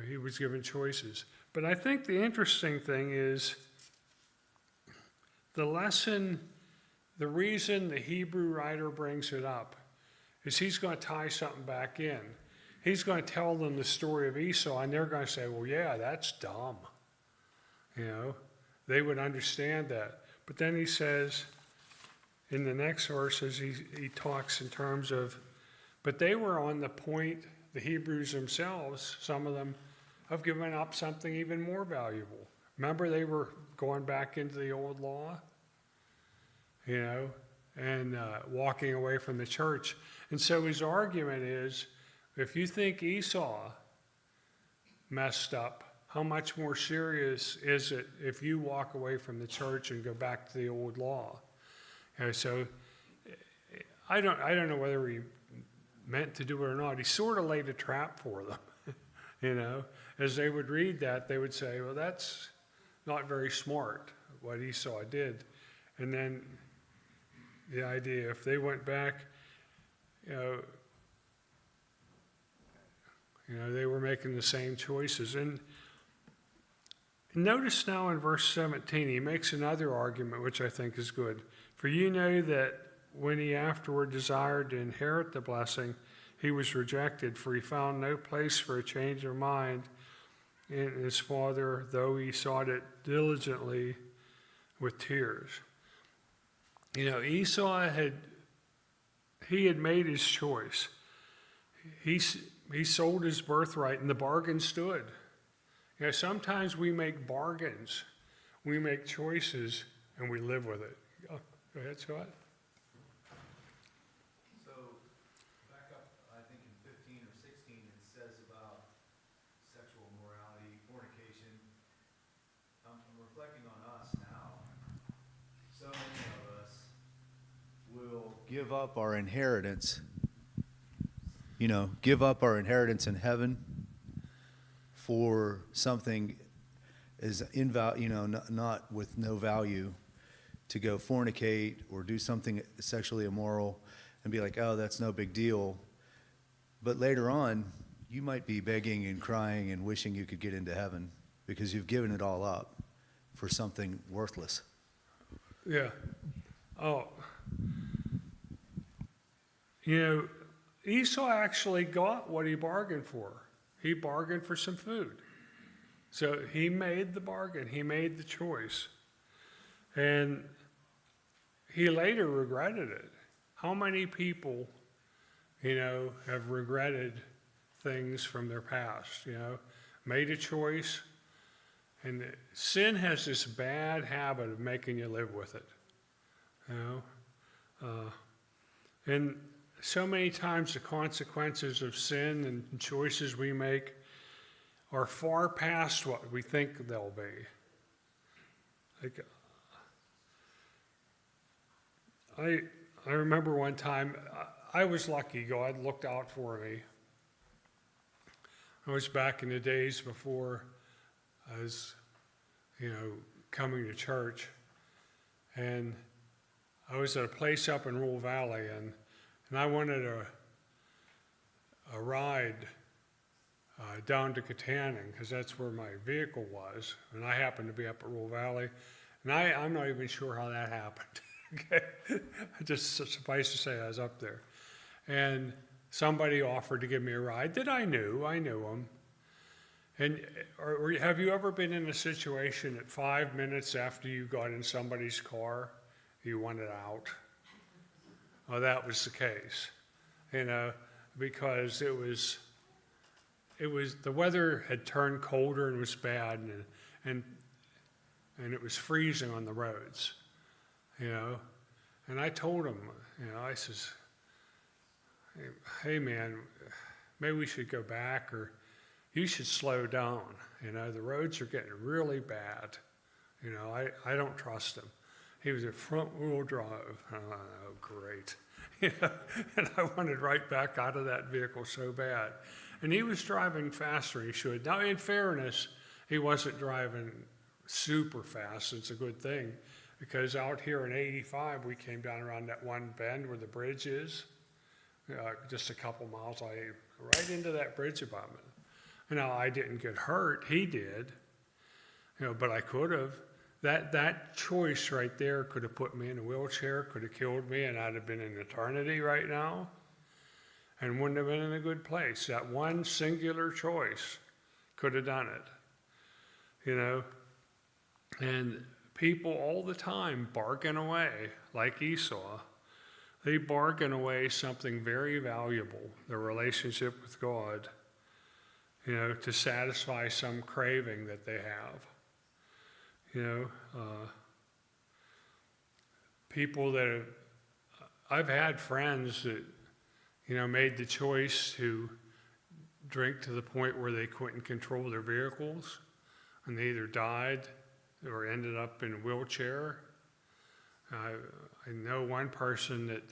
He was given choices. But I think the interesting thing is the lesson, the reason the Hebrew writer brings it up is he's going to tie something back in. He's going to tell them the story of Esau, and they're going to say, well, yeah, that's dumb. They would understand that. But then he says, in the next verses, he talks in terms of, but they were on the point, the Hebrews themselves, some of them, of giving up something even more valuable. Remember, they were going back into the old law, and walking away from the church. And so his argument is, if you think Esau messed up, how much more serious is it if you walk away from the church and go back to the old law? So I don't know whether he meant to do it or not. He sort of laid a trap for them. As they would read that, they would say, well, that's not very smart, what Esau did. And then the idea, if they went back, they were making the same choices. And notice now in verse 17, he makes another argument, which I think is good. For you know that when he afterward desired to inherit the blessing, he was rejected, for he found no place for a change of mind in his father, though he sought it diligently with tears. Esau had made his choice. He sold his birthright, and the bargain stood. Sometimes we make bargains, we make choices, and we live with it. Go ahead, Scott. So, back up, I think in 15 or 16, it says about sexual morality, fornication. I'm reflecting on us now. So many of us will give up our inheritance, give up our inheritance in heaven for something is not with no value, to go fornicate or do something sexually immoral and be like, oh, that's no big deal. But later on, you might be begging and crying and wishing you could get into heaven because you've given it all up for something worthless. Yeah. Oh. Esau actually got what he bargained for. He bargained for some food. So he made the bargain. He made the choice. And he later regretted it. How many people, have regretted things from their past, made a choice. And sin has this bad habit of making you live with it, and so many times the consequences of sin and choices we make are far past what we think they'll be. I remember one time, I was lucky, God looked out for me. I was back in the days before I was, coming to church, and I was at a place up in Rural Valley, and I wanted a ride down to Katanning, because that's where my vehicle was, and I happened to be up at Rural Valley, and I'm not even sure how that happened. Okay, just suffice to say I was up there, and somebody offered to give me a ride that I knew him. And have you ever been in a situation that 5 minutes after you got in somebody's car, you wanted out? Oh, that was the case, because it was the weather had turned colder and was bad, and it was freezing on the roads, And I told him, I says, hey man, maybe we should go back, or you should slow down. The roads are getting really bad. I don't trust him. He was at front wheel drive. Oh, great. And I wanted right back out of that vehicle so bad. And he was driving faster than he should. Now, in fairness, he wasn't driving super fast. It's a good thing, because out here in 85, we came down around that one bend where the bridge is, just a couple miles away, right into that bridge abutment. Now, I didn't get hurt, he did, but I could have. That choice right there could have put me in a wheelchair, could have killed me, and I'd have been in eternity right now and wouldn't have been in a good place. That one singular choice could have done it, And people all the time bargain away, like Esau. They bargain away something very valuable, their relationship with God, to satisfy some craving that they have. People that I've had friends that, made the choice to drink to the point where they couldn't control their vehicles, and they either died or ended up in a wheelchair. I know one person that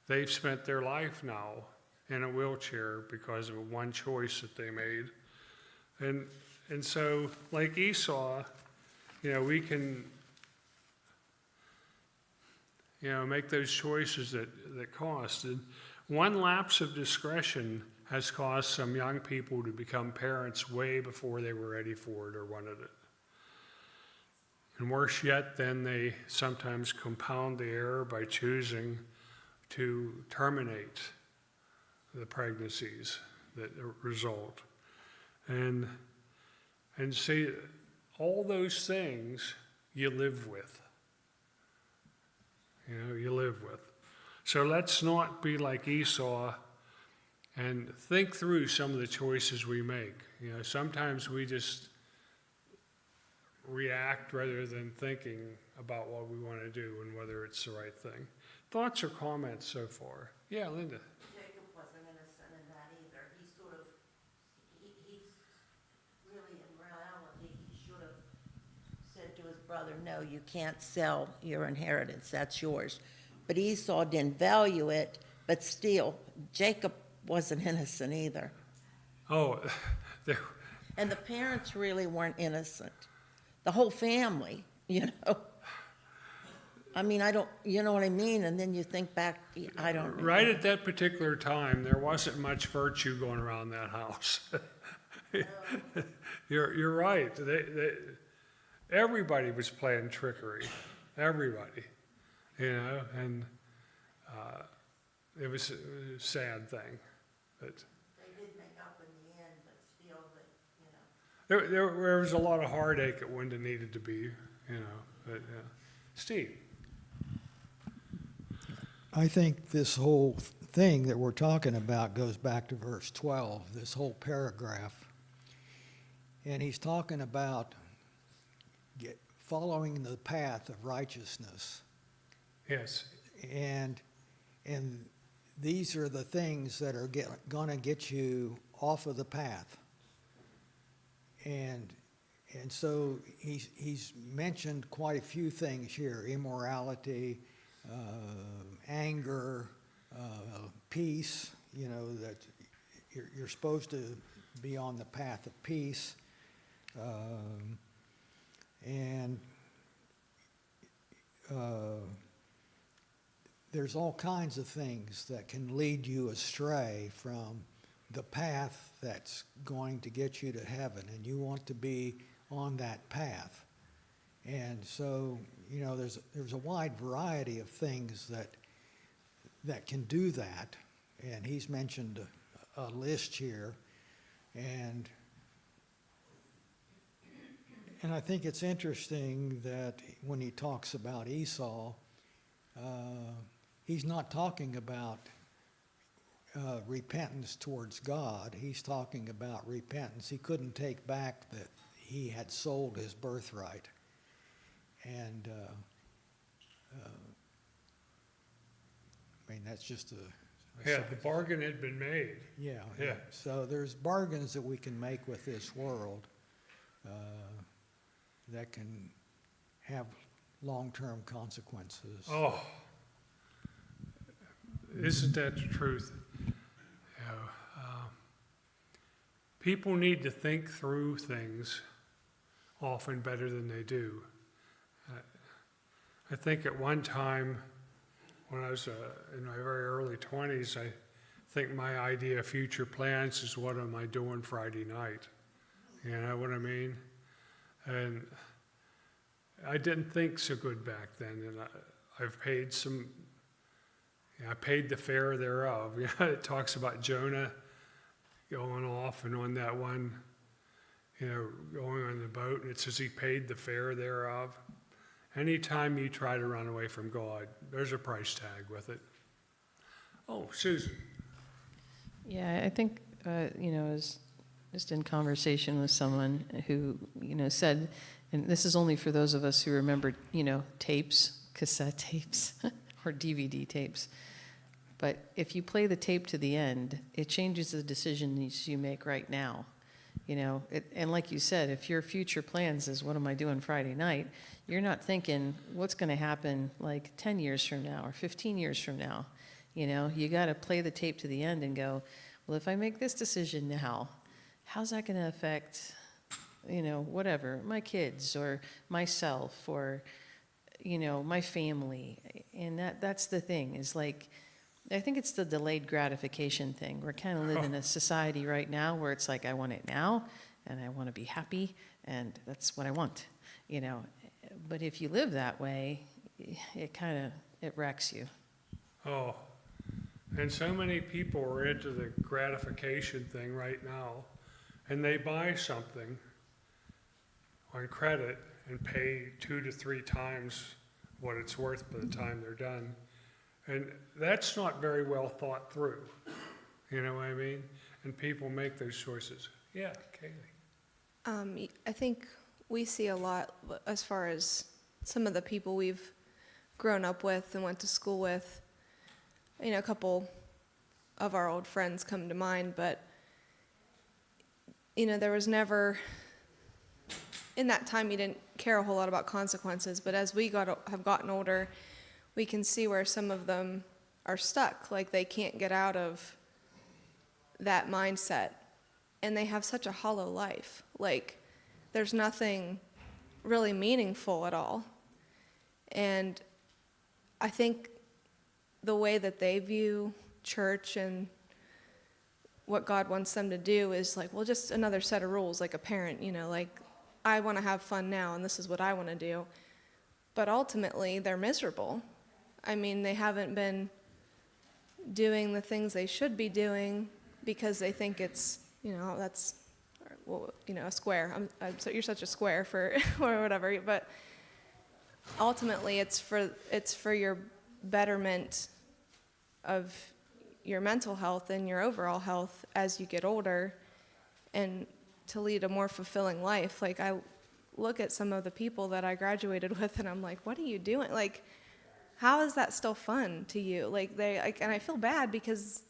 they've spent their life now in a wheelchair because of one choice that they made. And so, like Esau, we can, make those choices that cost. And one lapse of discretion has caused some young people to become parents way before they were ready for it or wanted it. And worse yet, then they sometimes compound the error by choosing to terminate the pregnancies that result. And see, all those things you live with. You live with. So let's not be like Esau and think through some of the choices we make. Sometimes we just react rather than thinking about what we want to do and whether it's the right thing. Thoughts or comments so far? Yeah, Linda. Jacob wasn't innocent in that either. He's really, in reality, he should have said to his brother, no, you can't sell your inheritance, that's yours. But Esau didn't value it, but still, Jacob wasn't innocent either. Oh, And the parents really weren't innocent. The whole family, I mean, you know what I mean? And then you think back, I don't know. right at that particular time, there wasn't much virtue going around that house. You're right. Everybody was playing trickery. Everybody, and it was a sad thing. But They did make up in the end, but still, there was a lot of heartache it wouldn't have needed to be, But Steve. I think this whole thing that we're talking about goes back to verse 12, this whole paragraph. And he's talking about following the path of righteousness. Yes. And these are the things that are going to get you off of the path. And so he's mentioned quite a few things here: immorality, anger, peace. That you're supposed to be on the path of peace, and there's all kinds of things that can lead you astray from the path that's going to get you to heaven, and you want to be on that path. And so, there's a wide variety of things that can do that, and he's mentioned a list here, and I think it's interesting that when he talks about Esau, he's not talking about repentance towards God. He's talking about repentance. He couldn't take back that he had sold his birthright. And that's just Yeah, the bargain had been made. Yeah. Yeah. So there's bargains that we can make with this world that can have long-term consequences. Oh, isn't that the truth? People need to think through things often better than they do. I think at one time, when I was in my very early 20s, I think my idea of future plans is what am I doing Friday night? You know what I mean? And I didn't think so good back then, and I've paid I paid the fare thereof. You know, it talks about Jonah going off and on that one, going on the boat, and it says he paid the fare thereof. Anytime you try to run away from God, there's a price tag with it. Oh, Susan. Yeah, I think, I was just in conversation with someone who, said, and this is only for those of us who remember, tapes, cassette tapes, or DVD tapes. But if you play the tape to the end, it changes the decisions you make right now. And like you said, if your future plans is, what am I doing Friday night? You're not thinking, what's going to happen like 10 years from now or 15 years from now? You got to play the tape to the end and go, well, if I make this decision now, how's that going to affect, whatever, my kids or myself or, my family? And that's the thing is like, I think it's the delayed gratification thing. We're kind of living in a society right now where it's like, I want it now and I want to be happy and that's what I want, But if you live that way, it wrecks you. Oh, and so many people are into the gratification thing right now, and they buy something on credit and pay 2 to 3 times what it's worth by the time they're done. And that's not very well thought through. You know what I mean? And people make those choices. Yeah, Kaylee. I think we see a lot as far as some of the people we've grown up with and went to school with. A couple of our old friends come to mind, but, there was never, in that time you didn't care a whole lot about consequences, but as we have gotten older, we can see where some of them are stuck, like they can't get out of that mindset, and they have such a hollow life. Like, there's nothing really meaningful at all. And I think the way that they view church and what God wants them to do is like, well, just another set of rules, like a parent, like, I want to have fun now, and this is what I want to do. But ultimately, they're miserable. I mean, they haven't been doing the things they should be doing because they think it's, that's, well, a square. So you're such a square for, or whatever. But ultimately, it's for your betterment of your mental health and your overall health as you get older, and to lead a more fulfilling life. Like, I look at some of the people that I graduated with, and I'm like, what are you doing? Like, how is that still fun to you? And I feel bad because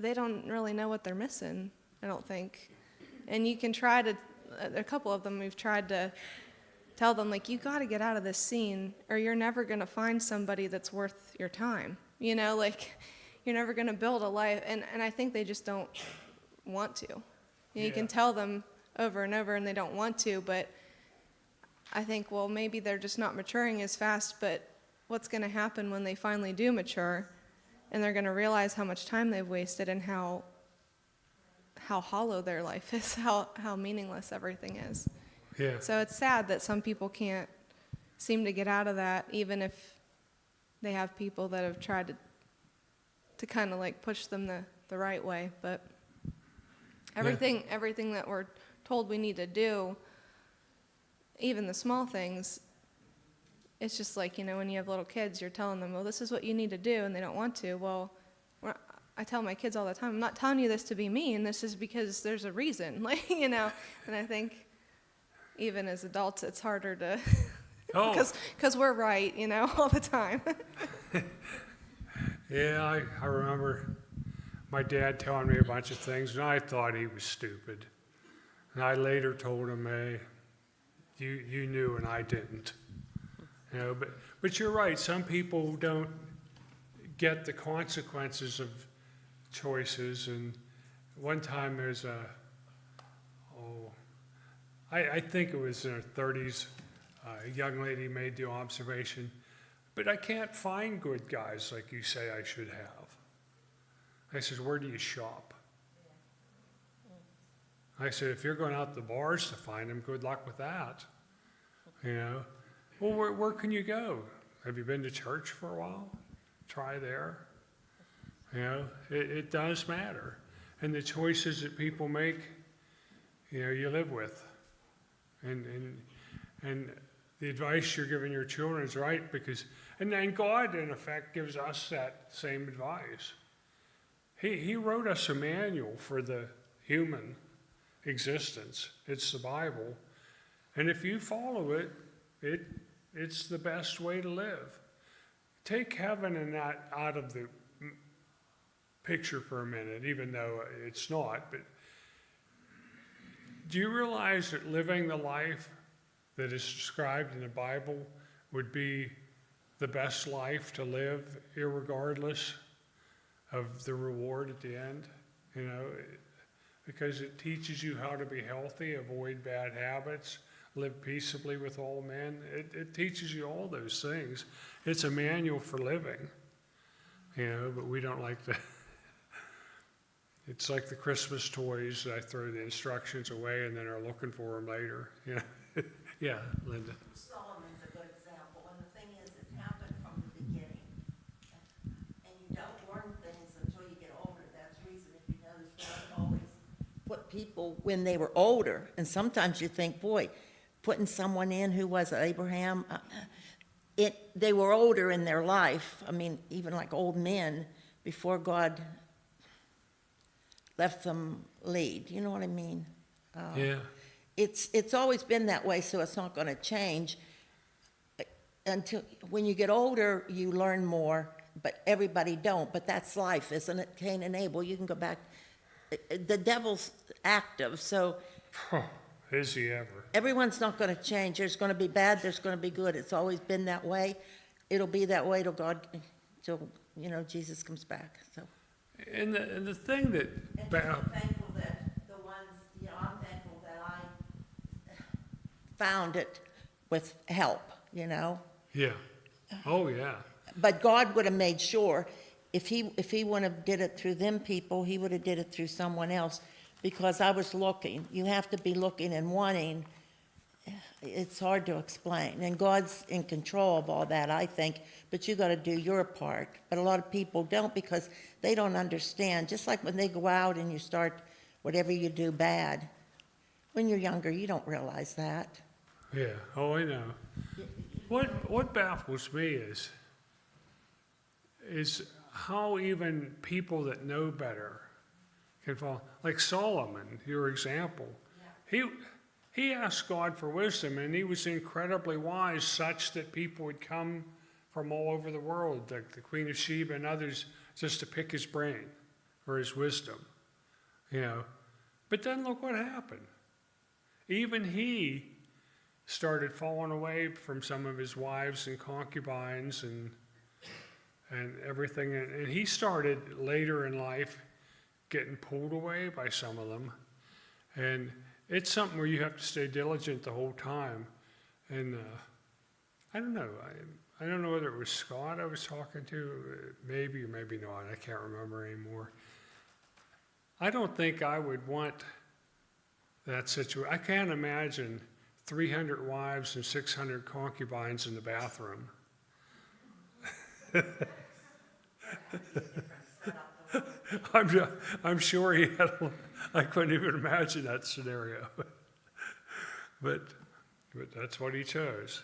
they don't really know what they're missing, I don't think. And you can try to, a couple of them, we've tried to tell them, like, you got to get out of this scene or you're never going to find somebody that's worth your time. You're never going to build a life. And I think they just don't want to. You can tell them over and over and they don't want to, but I think, well, maybe they're just not maturing as fast, but what's going to happen when they finally do mature and they're going to realize how much time they've wasted and how hollow their life is, how meaningless everything is. Yeah. So it's sad that some people can't seem to get out of that, even if they have people that have tried to kind of like push them the right way. But everything that we're told we need to do, even the small things, it's just like, when you have little kids, you're telling them, well, this is what you need to do, and they don't want to. Well, I tell my kids all the time, I'm not telling you this to be mean, this is because there's a reason, and I think even as adults, it's harder to, because we're right, all the time. Yeah, I remember my dad telling me a bunch of things, and I thought he was stupid. And I later told him, hey, you knew and I didn't. But you're right, some people don't get the consequences of choices. And one time there's I think it was in her 30s, a young lady made the observation, but I can't find good guys like you say I should have. I said, where do you shop? I said, if you're going out to the bars to find them, good luck with that. You know, well, where can you go? Have you been to church for a while? Try there. You know, it does matter. And the choices that people make, you know, you live with. And the advice you're giving your children is right, because, and then God, in effect, gives us that same advice. He wrote us a manual for the human existence. It's the Bible. And if you follow it, it's the best way to live. Take heaven and that out of the picture for a minute, even though it's not. But do you realize that living the life that is described in the Bible would be the best life to live, irregardless of the reward at the end? You know, because it teaches you how to be healthy, avoid bad habits, live peaceably with all men. It teaches you all those things. It's a manual for living, you know, but we don't like to. It's like the Christmas toys. I throw the instructions away and then are looking for them later. You know? Yeah, Linda. Solomon's a good example, and the thing is, it's happened from the beginning. And you don't learn things until you get older. That's the reason, if you notice, God always put people when they were older, and sometimes you think, boy, putting someone in who was Abraham, they were older in their life. I mean, even like old men, before God left them lead. You know what I mean? Yeah. It's always been that way, so it's not going to change. Until when you get older, you learn more, but everybody don't. But that's life, isn't it? Cain and Abel. You can go back. The devil's active, so Is he ever? everyone's not going to change. There's going to be bad. There's going to be good. It's always been that way. It'll be that way till till Jesus comes back. So. And the thing that And I'm thankful that the ones, I'm thankful that I found it with help, yeah. Oh, yeah. But God would have made sure, if he wouldn't have did it through them people, he would have did it through someone else, because I was looking. You have to be looking and wanting. It's hard to explain. And God's in control of all that, I think, but you got to do your part. But a lot of people don't, because they don't understand. Just like when they go out and you start whatever you do bad. When you're younger, you don't realize that. Yeah. Oh, I know. What baffles me is how even people that know better can fall. Like Solomon, your example. He asked God for wisdom, and he was incredibly wise, such that people would come from all over the world, like the Queen of Sheba and others, just to pick his brain or his wisdom. But then look what happened. Even he started falling away from some of his wives and concubines and everything. And he started later in life getting pulled away by some of them. And it's something where you have to stay diligent the whole time. And I don't know. I don't know whether it was Scott I was talking to, maybe or maybe not. I can't remember anymore. I don't think I would want that situation. I can't imagine 300 wives and 600 concubines in the bathroom. I'm sure he had. I couldn't even imagine that scenario. But that's what he chose.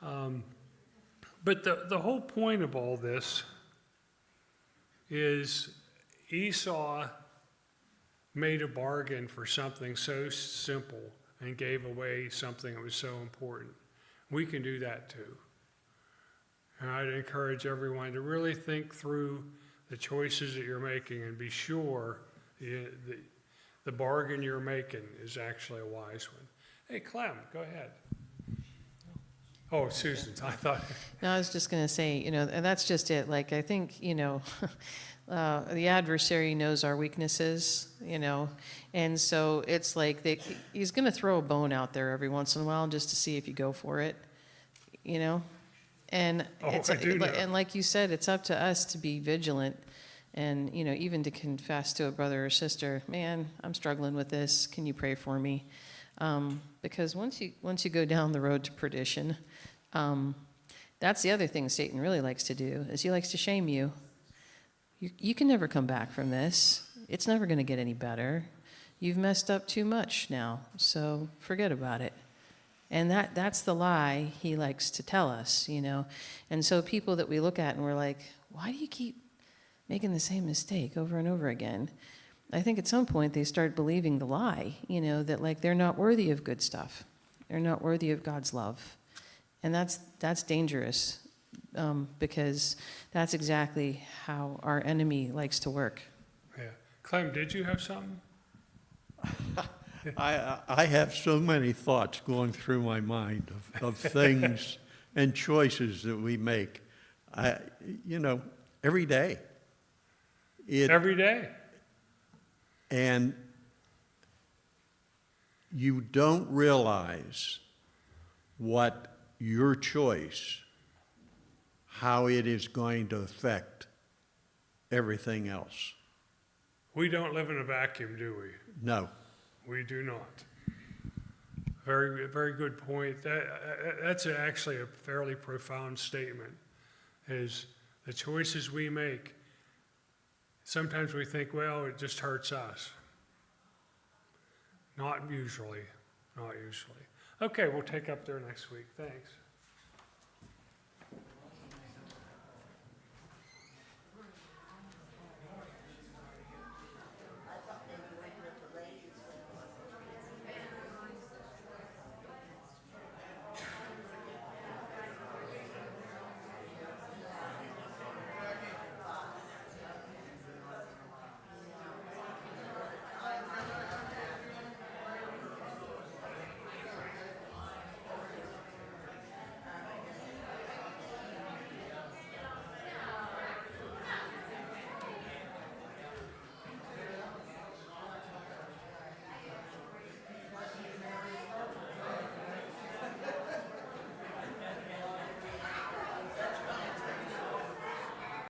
But the whole point of all this is Esau made a bargain for something so simple and gave away something that was so important. We can do that too. And I'd encourage everyone to really think through the choices that you're making and be sure the bargain you're making is actually a wise one. Hey, Clem, go ahead. Oh, Susan, I thought. No, I was just going to say, and that's just it. Like, I think, the adversary knows our weaknesses, and so it's like he's going to throw a bone out there every once in a while just to see if you go for it, and I do know. and like you said, it's up to us to be vigilant And, you know, even to confess to a brother or sister, man, I'm struggling with this. Can you pray for me? Because once you go down the road to perdition, that's the other thing Satan really likes to do, is he likes to shame you. You can never come back from this. It's never going to get any better. You've messed up too much now, so forget about it. And that's the lie he likes to tell us, you know. And so people that we look at and we're like, why do you keep making the same mistake over and over again? I think at some point they start believing the lie, you know, that like they're not worthy of good stuff. They're not worthy of God's love. And that's dangerous, because that's exactly how our enemy likes to work. Yeah. Clem, did you have something? I have so many thoughts going through my mind of things and choices that we make. Every day. Every day. And you don't realize what your choice, how it is going to affect everything else. We don't live in a vacuum, do we? No. We do not. Very, very good point. That's actually a fairly profound statement, is the choices we make. Sometimes we think, well, it just hurts us. Not usually, not usually. Okay, we'll take up there next week. Thanks.